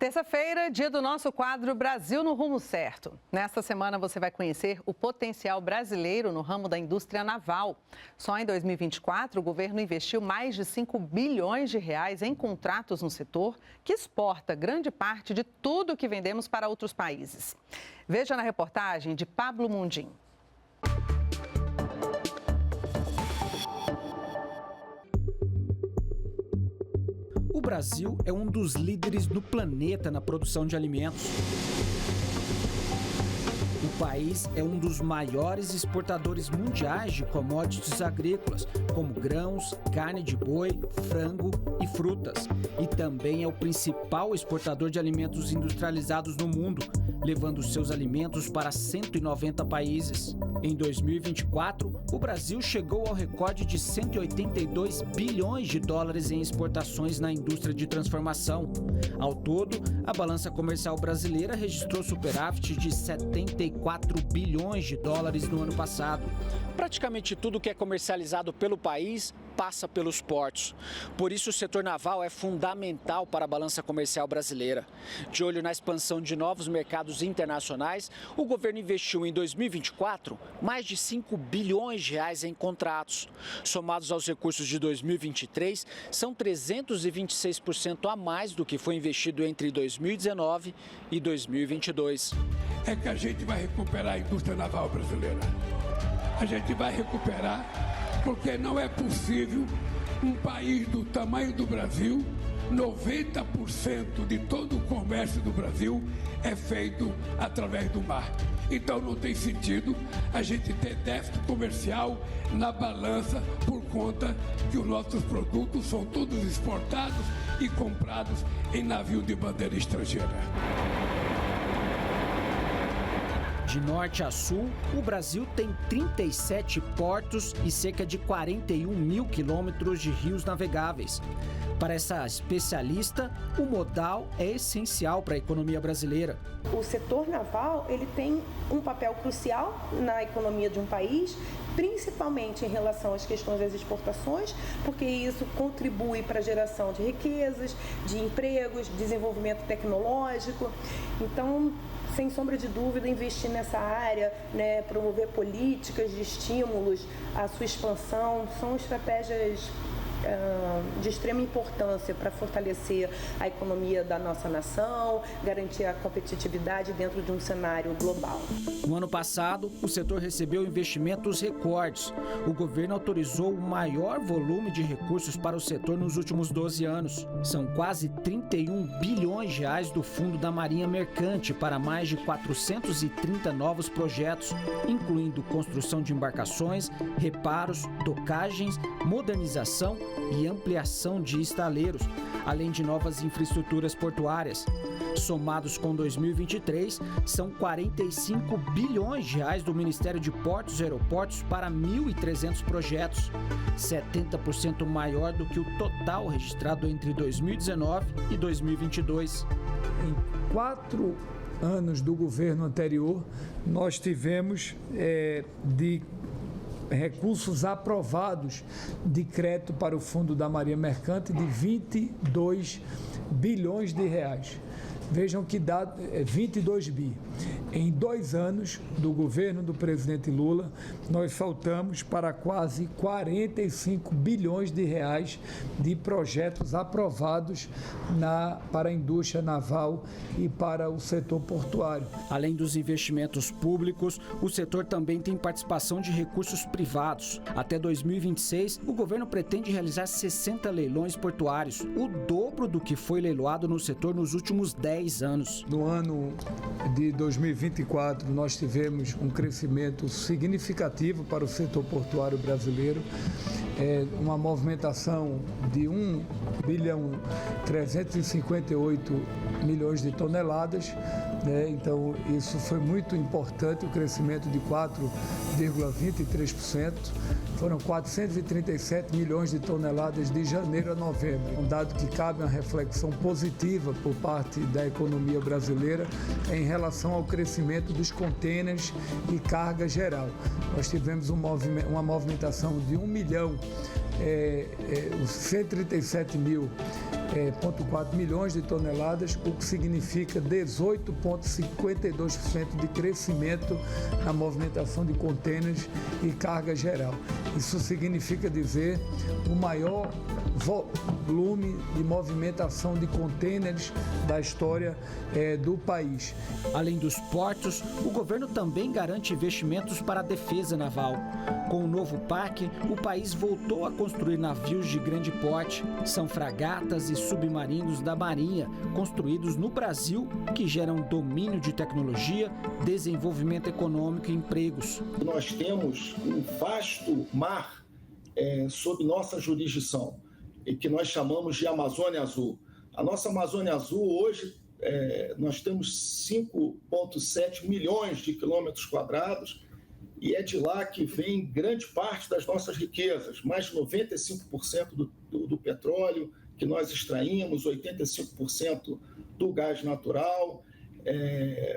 Terça-feira, dia do nosso quadro Brasil no Rumo Certo. Nesta semana você vai conhecer o potencial brasileiro no ramo da indústria naval. Só em 2024, o governo investiu mais de 5 bilhões de reais em contratos no setor, que exporta grande parte de tudo que vendemos para outros países. Veja na reportagem de Pablo Mundim. O Brasil é um dos líderes do planeta na produção de alimentos. O país é um dos maiores exportadores mundiais de commodities agrícolas, como grãos, carne de boi, frango e frutas. E também é o principal exportador de alimentos industrializados no mundo, levando seus alimentos para 190 países. Em 2024, o Brasil chegou ao recorde de 182 bilhões de dólares em exportações na indústria de transformação. Ao todo, a balança comercial brasileira registrou superávit de 74 bilhões de dólares no ano passado. Praticamente tudo que é comercializado pelo país passa pelos portos. Por isso, o setor naval é fundamental para a balança comercial brasileira. De olho na expansão de novos mercados internacionais, o governo investiu em 2024 mais de 5 bilhões de reais em contratos. Somados aos recursos de 2023, são 326% a mais do que foi investido entre 2019 e 2022. É que a gente vai recuperar a indústria naval brasileira. A gente vai recuperar porque não é possível um país do tamanho do Brasil, 90% de todo o comércio do Brasil é feito através do mar. Então não tem sentido a gente ter déficit comercial na balança por conta que os nossos produtos são todos exportados e comprados em navio de bandeira estrangeira. De norte a sul, o Brasil tem 37 portos e cerca de 41 mil quilômetros de rios navegáveis. Para essa especialista, o modal é essencial para a economia brasileira. O setor naval ele tem um papel crucial na economia de um país, principalmente em relação às questões das exportações, porque isso contribui para a geração de riquezas, de empregos, desenvolvimento tecnológico. Então, sem sombra de dúvida, investir nessa área, promover políticas de estímulos à sua expansão, são estratégias de extrema importância para fortalecer a economia da nossa nação, garantir a competitividade dentro de um cenário global. No ano passado, o setor recebeu investimentos recordes. O governo autorizou o maior volume de recursos para o setor nos últimos 12 anos. São quase 31 bilhões de reais do Fundo da Marinha Mercante para mais de 430 novos projetos, incluindo construção de embarcações, reparos, docagens, modernização e ampliação de estaleiros, além de novas infraestruturas portuárias. Somados com 2023, são 45 bilhões de reais do Ministério de Portos e Aeroportos para 1.300 projetos, 70% maior do que o total registrado entre 2019 e 2022. Em 4 anos do governo anterior, nós tivemos de recursos aprovados de crédito para o Fundo da Marinha Mercante de 22 bilhões de reais. Vejam que dá 22 bi. Em 2 anos do governo do presidente Lula, nós saltamos para quase 45 bilhões de reais de projetos aprovados para a indústria naval e para o setor portuário. Além dos investimentos públicos, o setor também tem participação de recursos privados. Até 2026, o governo pretende realizar 60 leilões portuários, o dobro do que foi leiloado no setor nos últimos 10 anos. No ano de 2024, nós tivemos um crescimento significativo para o setor portuário brasileiro, uma movimentação de 1 bilhão 358 milhões de toneladas. Então, isso foi muito importante, o crescimento de 4,23%. Foram 437 milhões de toneladas de janeiro a novembro, um dado que cabe uma reflexão positiva por parte da economia brasileira em relação ao crescimento dos contêineres e carga geral. Nós tivemos uma movimentação de 1 milhão, 137 mil 1,4 milhões de toneladas, o que significa 18,52% de crescimento na movimentação de contêineres e carga geral. Isso significa dizer o maior volume de movimentação de contêineres da história do país. Além dos portos, o governo também garante investimentos para a defesa naval. Com o novo PAC, o país voltou a construir navios de grande porte. São fragatas e submarinos da Marinha, construídos no Brasil, que geram domínio de tecnologia, desenvolvimento econômico e empregos. Nós temos um vasto mar sob nossa jurisdição, que nós chamamos de Amazônia Azul. A nossa Amazônia Azul, hoje, nós temos 5,7 milhões de quilômetros quadrados e é de lá que vem grande parte das nossas riquezas, mais de 95% do petróleo que nós extraímos, 85% do gás natural,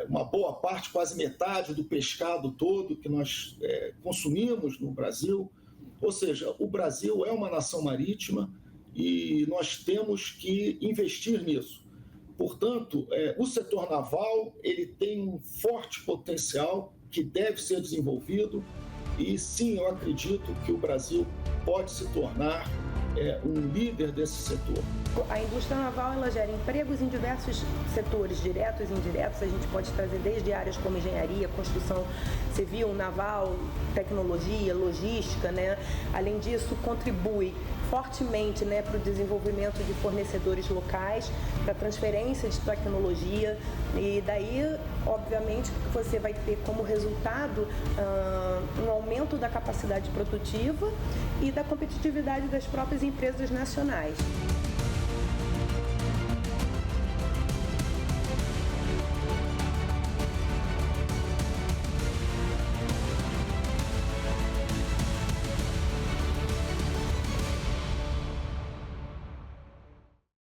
uma boa parte, quase metade do pescado todo que nós consumimos no Brasil. Ou seja, o Brasil é uma nação marítima e nós temos que investir nisso. Portanto, o setor naval ele tem um forte potencial que deve ser desenvolvido e, sim, eu acredito que o Brasil pode se tornar um líder desse setor. A indústria naval ela gera empregos em diversos setores, diretos e indiretos. A gente pode trazer desde áreas como engenharia, construção civil, naval, tecnologia, logística, né? Além disso, contribui fortemente, né, para o desenvolvimento de fornecedores locais, para a transferência de tecnologia e daí, obviamente, você vai ter como resultado um aumento da capacidade produtiva e da competitividade das próprias empresas nacionais.